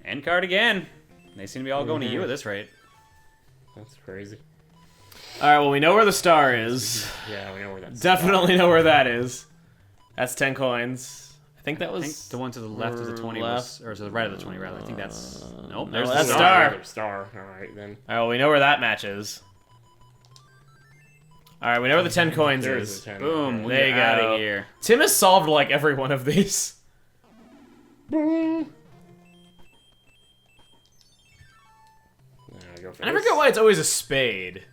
End card again. They seem to be all going to you at this rate. That's crazy. All right, well, we know where the star is. Yeah, we know where that's. Definitely know where that is. That's 10 coins. I think that was... I think the one to the left of the 20 was... Or to the right of the 20, rather. I think that's... Nope, no, there's that's the star. Star. All right, then. All right, well, we know where that match is. All right, we know where the 10 coins There's is. the 10. Boom, There you we're out go. of here. Tim has solved, like, every one of these. Boom. Go for I this. forget why it's always a spade.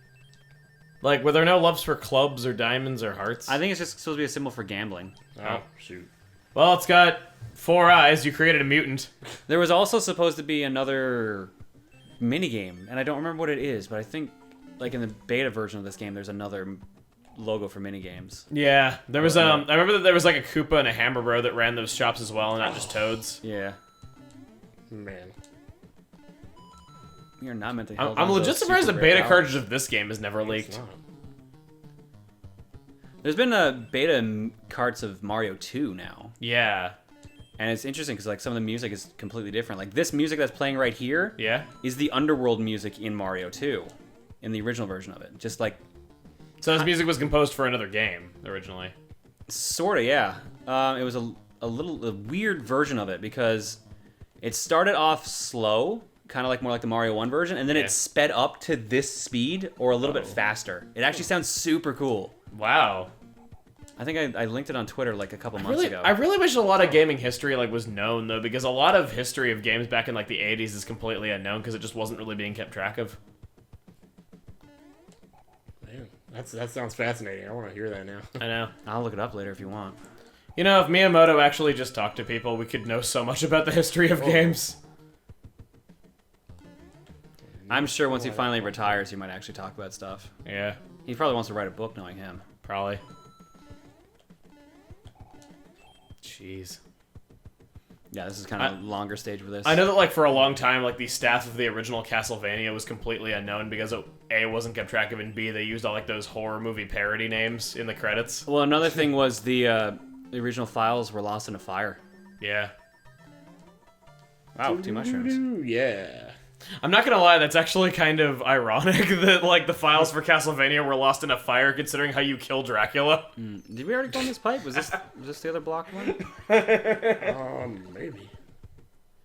Like, were there no loves for clubs or diamonds or hearts? I think it's just supposed to be a symbol for gambling. Oh, shoot. Well, it's got 4 eyes. You created a mutant. There was also supposed to be another minigame, and I don't remember what it is, but I think, like, in the beta version of this game, there's another logo for minigames. Yeah, there was I remember that there was like a Koopa and a Hammer Bro that ran those shops as well, and not just Toads. Yeah. Man. You're not meant to I'm legit surprised the beta cartridge of this game has never It's leaked. not. There's been a beta carts of Mario 2 now. Yeah. And it's interesting because like some of the music is completely different. Like this music that's playing right here Yeah? is the Underworld music in Mario 2, in the original version of it. Just like So this music was composed for another game, originally. sorta, yeah. It was a weird version of it because it started off slow, kind of like more like the Mario 1 version, and then Yeah. it sped up to this speed or a little bit faster. It actually sounds super cool. Wow. I think I linked it on Twitter like a couple months ago. I really wish a lot of gaming history like was known though, because a lot of history of games back in like the 80s is completely unknown because it just wasn't really being kept track of. Man, that sounds fascinating. I want to hear that now. I know. I'll look it up later if you want. You know, if Miyamoto actually just talked to people, we could know so much about the history of games. I'm sure once he finally retires, he might actually talk about stuff. Yeah, He probably wants to write a book knowing him. probably. Jeez. Yeah, this is kind of a longer stage for this. I know that like for a long time, like the staff of the original Castlevania was completely unknown because it, A, wasn't kept track of, and B, they used all like those horror movie parody names in the credits. Well, another thing was the original files were lost in a fire. Yeah. Wow, 2 mushrooms. Ooh, yeah. I'm not gonna lie, that's actually kind of ironic that like the files for Castlevania were lost in a fire, considering how you kill Dracula. Did we already go on this pipe? Was this the other block one? Maybe.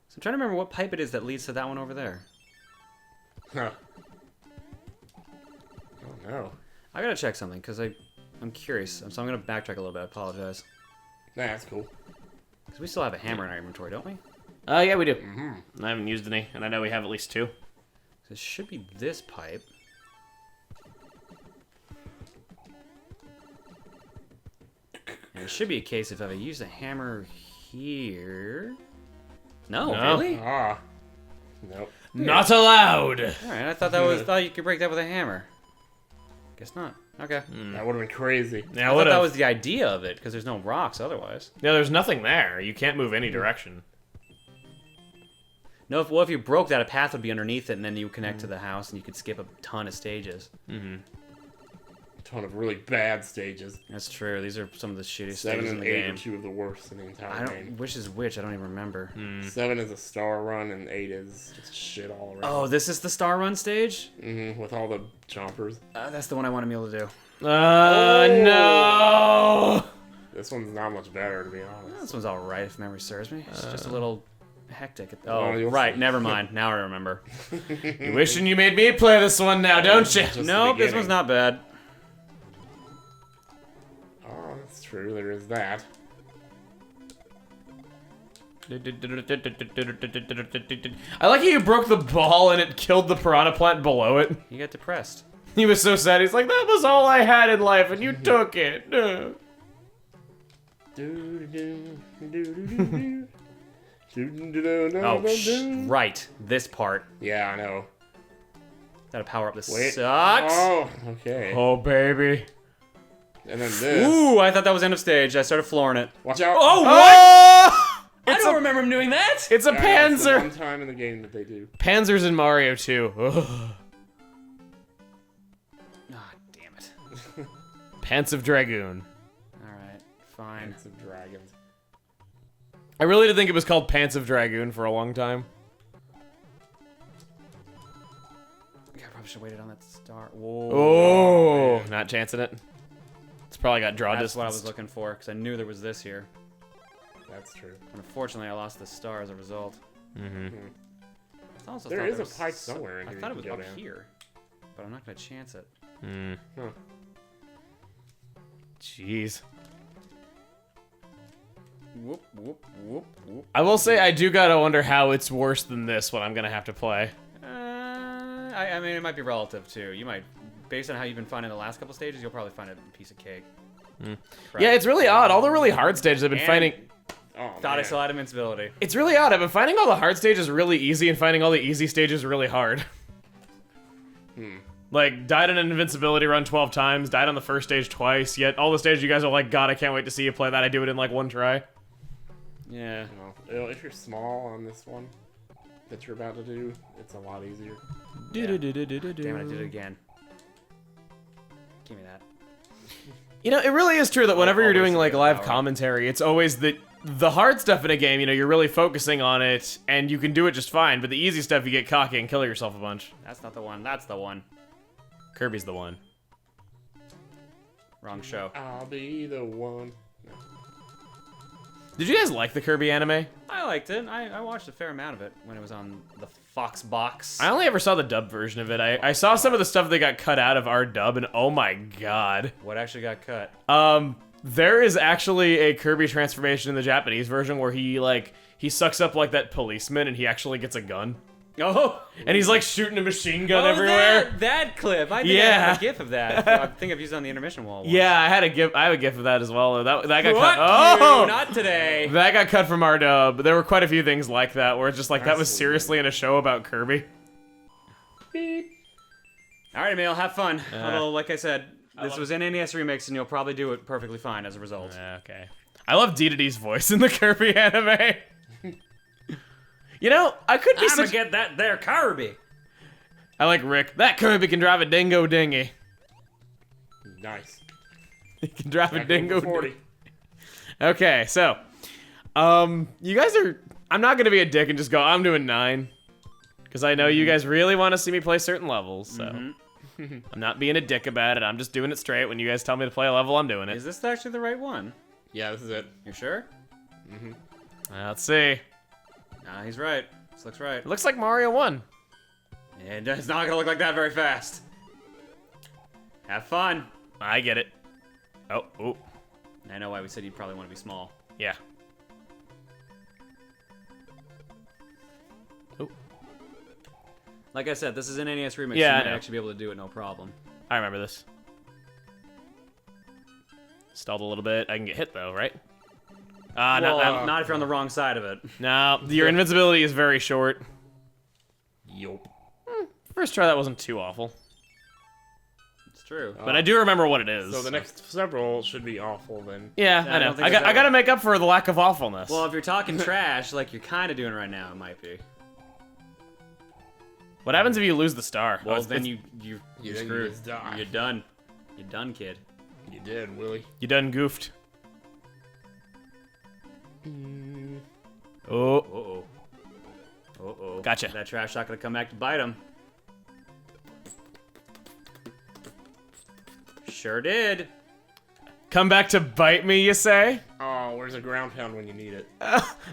So I'm trying to remember what pipe it is that leads to that one over there. Huh. Oh no. I gotta check something because I'm curious. So I'm gonna backtrack a little bit. I apologize. Nah, that's cool. Because we still have a hammer in our inventory, don't we? Yeah, we do. I haven't used any, and I know we have at least 2. This should be this pipe. And it should be a case if I use a hammer here. No, No. really? Ah. Nope. Not allowed! All right, I thought you could break that with a hammer. Guess not. Okay. That would have been crazy. Yeah, I what thought that was the idea of it because there's no rocks otherwise. Yeah, there's nothing there. You can't move any direction. No, if you broke that, a path would be underneath it, and then you would connect to the house, and you could skip a ton of stages. A ton of really bad stages. That's true. These are some of the shittiest 7 stages in and the 8 game. are 2 of the worst in the entire I game. don't. Which is which? I don't even remember. 7 is a star run, and 8 is just shit all around. Oh, this is the Star Run stage. With all the chompers. That's the one I want to be able to do. No! This one's not much better, to be honest. This one's all right if memory serves me. It's just a little hectic. well, Oh, you'll right. see. Never mind. Now I remember. You wishing you made me play this one now, don't you? Just the Nope, this one's beginning. not bad. Oh, that's true. There is that. I like how you broke the ball and it killed the piranha plant below it. You got depressed. He was so sad. He's like, that was all I had in life and you took it. Oh, right. This part. Yeah, I know. Gotta power up the Wait. sucks. Oh, okay. Oh, baby. And then this. Ooh, I thought that was end of stage. I started flooring it. Watch out. Oh, what? Oh! I don't remember him doing that. It's a Yeah, it's the Panzer. one time in the game that they do. Panzer's in Mario 2. Ugh. Ah, damn it. Pants of Dragoon. Alright, fine. Pants of Dragons. I really did think it was called Pants of Dragoon for a long time. Probably should have waited on that star. Whoa. Oh, not chancing it. It's probably got draw That's distance. what I was looking for, because I knew there was this here. That's true. And unfortunately, I lost the star as a result. Mm-hmm. I also There thought is a was pipe somewhere in I here thought it you was can up go down. here, but I'm not gonna chance it. Mm. Huh. Jeez. Whoop whoop whoop whoop. I will say I do gotta wonder how it's worse than this when I'm gonna have to play. I mean, it might be relative too. You might, based on how you've been finding the last couple stages, you'll probably find it a piece of cake. Mm. Right. Yeah, it's really odd. All the really hard stages I've been And finding. Oh, Thought I man. still had invincibility. It's really odd. I've been finding all the hard stages really easy and finding all the easy stages really hard. Like, died on an invincibility run 12 times, died on the first stage twice, yet all the stages you guys are like, God, I can't wait to see you play that. I do it in like one try. Yeah. No. If you're small on this one that you're about to do, it's a lot easier. Damn it, I did it again. Give me that. You know, it really is true that whenever you're doing always like a live power. commentary, it's always the hard stuff in a game, you know, you're really focusing on it, and you can do it just fine, but the easy stuff, you get cocky and kill yourself a bunch. That's not the one. That's the one. Kirby's the one. Wrong show. I'll be the one. No. Did you guys like the Kirby anime? I liked it. I watched a fair amount of it when it was on the Fox box. I only ever saw the dub version of it. I saw some of the stuff that got cut out of our dub, and oh my god. What actually got cut? There is actually a Kirby transformation in the Japanese version where he sucks up like that policeman and he actually gets a gun. Oh! And he's like shooting a machine gun Oh, everywhere. that clip. I think I Yeah. have a gif of that. I think I've used it on the intermission wall. Once. Yeah, I have a gif of that as well. That got Fuck cut. you, Oh! not today. That got cut from our dub. There were quite a few things like that where it's just like that was That's seriously in a show about Kirby. Beep. All right, Emil, have fun. Although, like I said, this was an NES remix, and you'll probably do it perfectly fine as a result. Okay. I love Dedede's voice in the Kirby anime. You know, I could be I'm gonna such... get that there Kirby. I like Rick. That Kirby can drive a dingo dinghy. Nice. He can drive a Back dingo over 40. dinghy. Okay, so, you guys are... I'm not gonna be a dick and just go, I'm doing 9. Because I know you guys really want to see me play certain levels, so... I'm not being a dick about it, I'm just doing it straight. When you guys tell me to play a level, I'm doing it. Is this actually the right one? Yeah, this is it. You sure? Let's see. Nah, he's right. This looks right. It looks like Mario 1. And it's not gonna look like that very fast. Have fun. I get it. Oh, ooh. I know why we said you'd probably want to be small. Yeah. Oh, Like I said, this is an NES remix. Yeah, so I you might know. actually be able to do it no problem. I remember this. Stalled a little bit. I can get hit though, right? Well, not if you're on the wrong side of it. No, your invincibility is very short. Yup. First try, that wasn't too awful. It's true. But I do remember what it is. So the next several should be awful then. Yeah, I I don't know. think I it's that got to way. make up for the lack of awfulness. Well, if you're talking trash, like you're kind of doing right now, it might be. What happens if you lose the star? Well, Oh, then it's- you're then you screwed. just die. You're done. You're done, kid. You did, Willie. you done goofed. Oh, Uh-oh. Uh-oh. Gotcha. That trash not gonna come back to bite him. Sure did. come back to bite me, you say? Oh, where's a ground pound when you need it?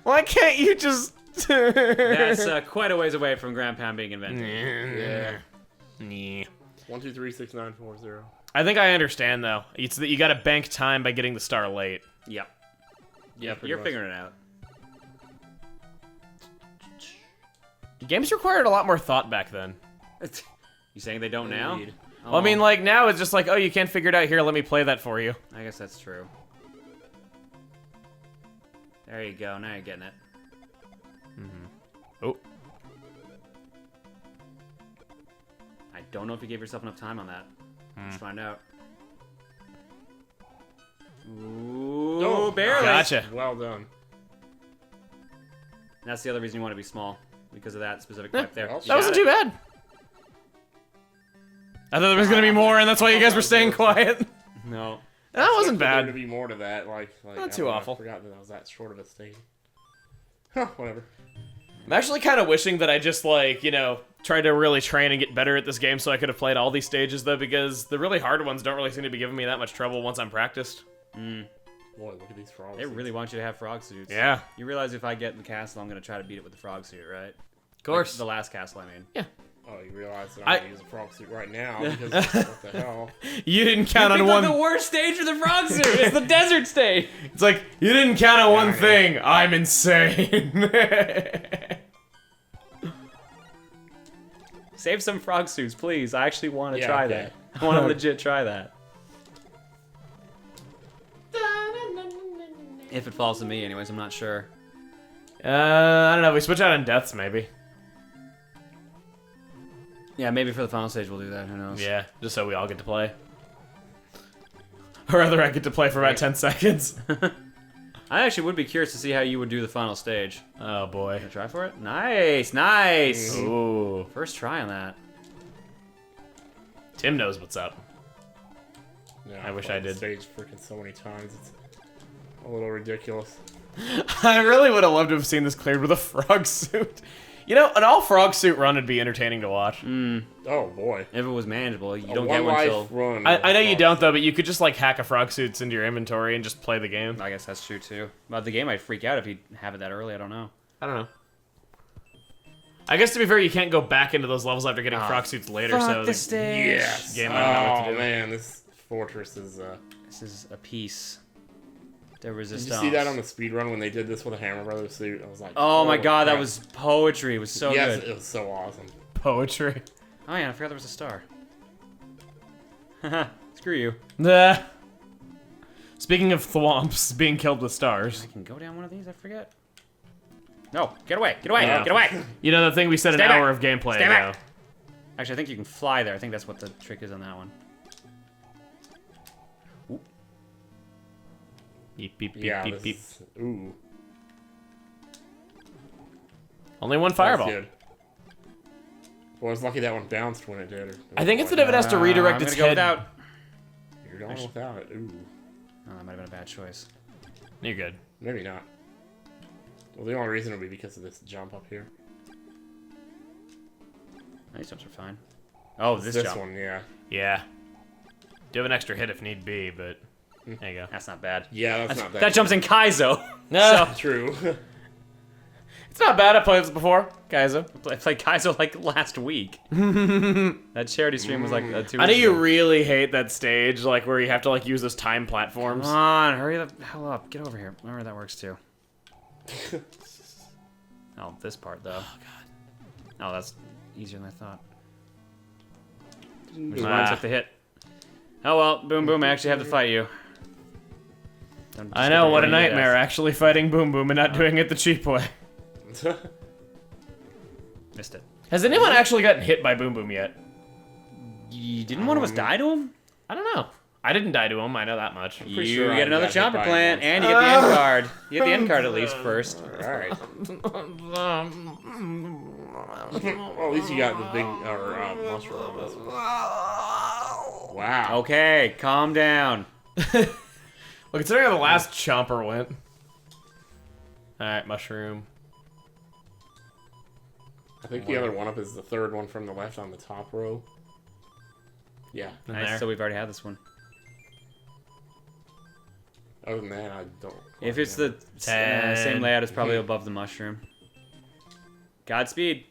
Why can't you just? That's quite a ways away from Ground Pound being invented. Yeah. Yeah. 1, 2, 3, 6, 9, 4, 0. I think I understand though. It's that you got to bank time by getting the star late. Yep. Yeah, pretty You're much. figuring it out. Games required a lot more thought back then. You saying they don't now? Indeed. Oh, Well, I mean, like now it's just like, oh, you can't figure it out here. Let me play that for you. I guess that's true. There you go. Now you're getting it. Oh, I don't know if you gave yourself enough time on that. Let's find out. Ooh, Oh, barely. gotcha. Well done. That's the other reason you want to be small, because of that specific Yeah, pipe there. well, You That wasn't got too it. bad. I thought there was gonna be more, and that's why you guys were staying quiet. No. That wasn't There to bad. be more to that, like Not I too don't know, awful. I forgot that I was that short of a stage. Huh, whatever. I'm actually kind of wishing that I just, like, tried to really train and get better at this game so I could have played all these stages, though, because the really hard ones don't really seem to be giving me that much trouble once I'm practiced. Boy, look at these frogs. They really want you to have frog suits. Yeah. You realize if I get in the castle, I'm going to try to beat it with the frog suit, right? Of course. Like the last castle, I mean. Yeah. Oh, you realize that I'm going to use a frog suit right now because what the hell? You didn't count on one... the worst stage for the frog suit. It's the desert stage. It's like, you didn't count on one thing. I'm insane. Save some frog suits, please. I actually want to try that. I want to legit try that. If it falls to me, anyways, I'm not sure. I don't know. We switch out on deaths, maybe. Yeah, maybe for the final stage we'll do that. Who knows? Yeah, just so we all get to play. Or rather, I get to play for about 10 seconds. I actually would be curious to see how you would do the final stage. Oh, boy. Gonna try for it? Nice, nice. Ooh. First try on that. Tim knows what's up. Yeah, I wish played I did. the stage freaking so many times. It's a little ridiculous. I really would have loved to have seen this cleared with a frog suit. An all frog suit run would be entertaining to watch. Oh boy. If it was manageable, you A don't get one one-life till... run. I know you don't, though, but you could just, like, hack a frog suits into your inventory and just play the game. I guess that's true, too. But the game might freak out if you have it that early. I don't know. I don't know. I guess, to be fair, you can't go back into those levels after getting frog suits later, so... the stage. Yes. Game, I don't know what to Oh do. man, this fortress is. This is a piece. The Did resistance. you see that on the speed run when they did this with a Hammer Brothers suit? I was like, Oh my god, that crap. was poetry. It was so yes, good. it was so awesome. Poetry. Oh yeah, I forgot there was a star. Haha, screw you. Nah. Speaking of thwomps being killed with stars. I can go down one of these, I forget. No, get away, get away, Yeah. get away! You know, the thing we said Stay an back. hour of gameplay Stay ago. back. Actually, I think you can fly there. I think that's what the trick is on that one. Beep, beep, beep, Yeah, beep, this beep. is, ooh. Only one That's fireball. good. Well, I was lucky that one bounced when it did. I think it's that if it has to redirect I'm its gonna go head. without. You're going without it. Ooh. Oh, that might have been a bad choice. You're good. Maybe not. Well, the only reason would be because of this jump up here. These jumps are fine. Oh, this jump. one, yeah. Yeah. Do have an extra hit if need be, but there you go. That's not bad. Yeah, that's not bad. That jumps in Kaizo. No, True. it's not bad. I played this before, Kaizo. I played Kaizo like last week. That charity stream was like 2 weeks I know you ago. really hate that stage, like where you have to like use those time platforms. Come on, hurry the hell up. Get over here. Remember that works too. Oh, this part though. Oh god. Oh, that's easier than I thought. Which one took the hit? Oh well, Boom Boom, I actually have to fight you. Don't I just know, get what a ready to nightmare, death. actually fighting Boom Boom and not doing it the cheap way. Missed it. Has anyone actually gotten hit by Boom Boom yet? Didn't one of us die to him? I don't know. I didn't die to him, I know that much. You sure I get another got hit chopper by plant, him and you get the end card. You get the end card at least first. Alright. Well, at least you got the big mushroom on this one. Wow. Okay, calm down. Well, considering how the last chomper went. Alright, mushroom. I think the other one up is the third one from the left on the top row. Yeah. In Nice, there. so we've already had this one. Other than that, I don't. If it's the Ten. same layout, it's probably above the mushroom. Godspeed.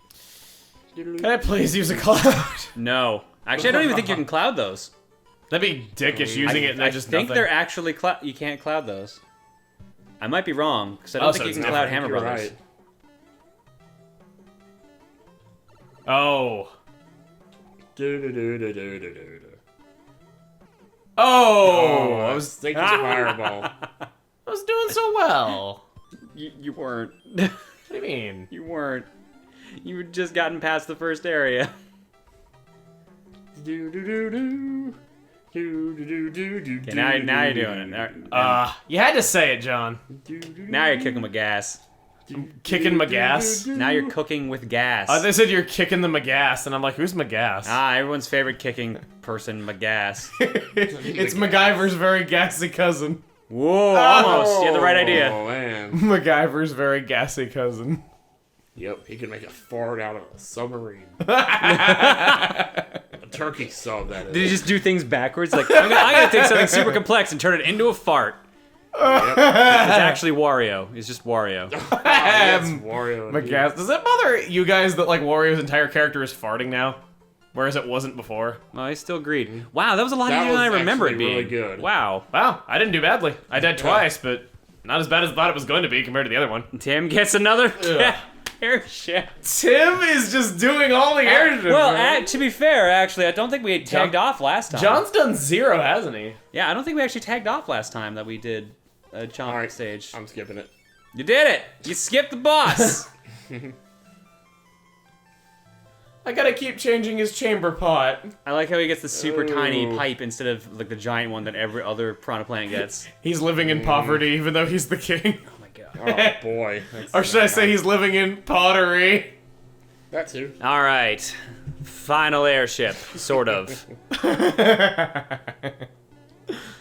Can I please use a cloud? No. Actually, I don't even think you can cloud those. That'd be dickish using it and I then just think nothing. they're actually you can't cloud those. I might be wrong, because I don't Oh, think so you it's can cloud different. Hammer You're Brothers. right. Oh. Do-do-do-do-do-do-do. Oh! I I was was thinking fireball. I was doing so well. You weren't. What do you mean? You weren't. You had just gotten past the first area. Do-do-do-do. Do-do-do-do-do. Okay, now you're doing it. You had to say it, John. Now you're kicking with gas. Kicking McGass. Now you're cooking with gas. They said you're kicking the McGass, and I'm like, who's McGass? Everyone's favorite kicking person, McGass. It's MacGyver's very gassy cousin. Whoa, almost. You had the right idea. Oh, man. MacGyver's very gassy cousin. Yep, he can make a fart out of a submarine. A turkey sub, that is. Did he just do things backwards? Like, I'm gonna take something super complex and turn it into a fart. Yep. It's actually Wario. It's just Wario. Yes, Wario. McGass. Does that bother you guys that like Wario's entire character is farting now, whereas it wasn't before? Well, I still agreed. Wow, that was a lot That easier than I was remember it actually being. really good. Wow. Wow, I didn't do badly. I died twice, but not as bad as I thought it was going to be compared to the other one. Tim gets another airship. Tim is just doing all the airships. Well, to be fair, actually, I don't think we tagged off last time. John's done 0, hasn't he? Yeah, I don't think we actually tagged off last time that we did a chomp Alright, stage. I'm skipping it. You did it! You skipped the boss! I gotta keep changing his chamber pot. I like how he gets the super tiny Ooh. pipe instead of like the giant one that every other Piranha Plant gets. He's living in poverty even though he's the king. Oh my god. Oh boy. That's Or should I not say nice. he's living in pottery? That too. Alright. Final airship. Sort of.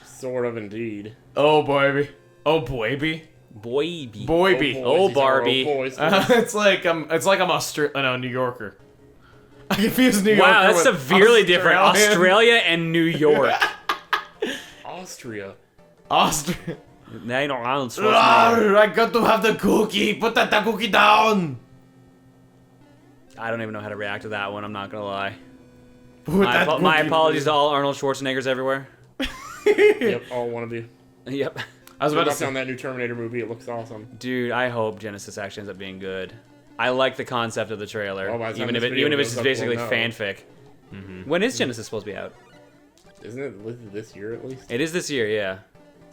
Sort of indeed. Oh, baby. Oh, baby. Boyby. Boyby. Oh, boys, these are Barbie. boys. It's like I'm New Yorker. I confuse New Yorker. Wow, that's with severely different. Australian. Australia and New York. Austria. Austria. Now you know Arnold Schwarzenegger. I got to have the cookie. Put that cookie down. I don't even know how to react to that one, I'm not gonna lie. Put My, that my cookie apologies to all Arnold Schwarzeneggers everywhere. Yep, all one of you. Yep. I was about to Look say. on that new Terminator movie. It looks awesome. Dude, I hope Genesis actually ends up being good. I like the concept of the trailer, Well, by the time even if this it, video even if it's goes just up, we'll basically know. fanfic. When is Genesis supposed to be out? Isn't it this year at least? It is this year, yeah.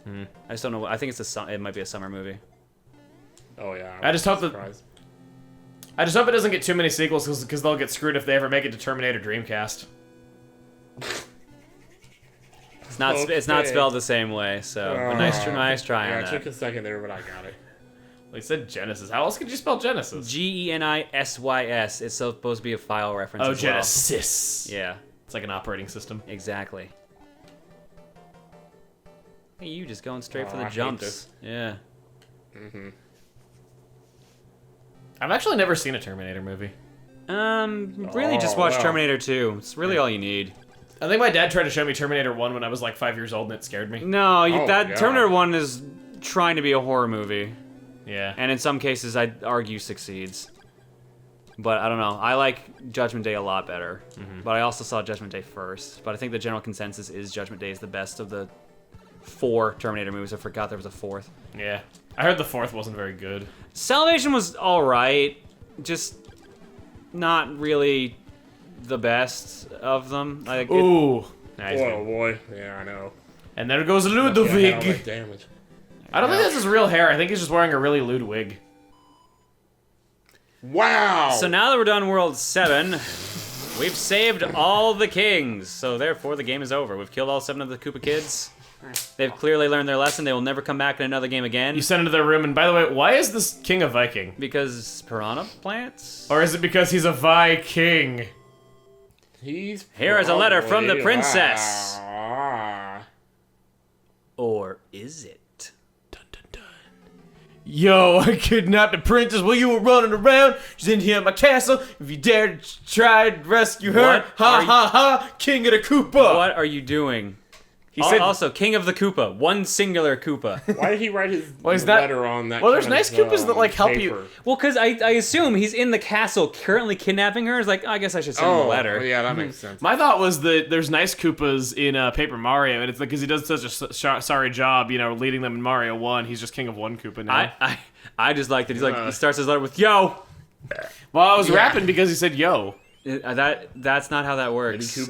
I just don't know. I think it might be a summer movie. Oh yeah. I just hope that- surprised. I just hope it doesn't get too many sequels because they'll get screwed if they ever make it to Terminator Dreamcast. It's not. It's not Okay. spelled the same way. So a nice try Yeah, on it took that. a second there, but I got it. They said Genesis. How else could you spell Genesis? Genisys. It's supposed to be a file reference. Oh, as well. Genesis. Yeah, It's like an operating system. exactly. Hey, you just going straight for Oh, the I hate jumps. this. Yeah. I've actually never seen a Terminator movie. Really, just Oh, watch wow. Terminator 2. It's really all you need. I think my dad tried to show me Terminator 1 when I was like 5 years old and it scared me. No, Oh, that God. Terminator 1 is trying to be a horror movie, Yeah. and in some cases, I'd argue succeeds. But I don't know. I like Judgment Day a lot better. But I also saw Judgment Day first. But I think the general consensus is Judgment Day is the best of the 4 Terminator movies. I forgot there was a 4th. Yeah. I heard the 4th wasn't very good. Salvation was alright. Just not really the best of them. Like, Ooh. Nice. Oh boy. Yeah, I know. And there goes Yeah, all that Ludwig. damage. I don't think that's his real hair. I think he's just wearing a really lewd wig. Wow. so now that we're done World 7, we've saved all the kings. So therefore, the game is over. We've killed all 7 of the Koopa kids. They've clearly learned their lesson. They will never come back in another game again. You send him to their room, and by the way, why is this king a Viking? Because piranha plants? Or is it because he's a Viking? He's Here is a letter from the probably- princess. Ah. Or is it? Yo, I kidnapped the princess while you were running around. She's in here at my castle. If you dare to try to rescue her, What ha are you- ha ha, king of the Koopa. What are you doing? He said. Also, King of the Koopa. One singular Koopa. Why did he write his he's not- letter on that? Well, there's kind nice of, Koopas that, like, help you- paper? Well, because I assume he's in the castle currently kidnapping her. It's like, I guess I should send him a letter. Yeah, that makes sense. My thought was that there's nice Koopas in Paper Mario, and it's because he does such a sorry job, you know, leading them in Mario 1. He's just king of one Koopa now. I just like that he's like, he starts his letter with, yo! Well, I was Yeah. rapping because he said yo. That's not how that works.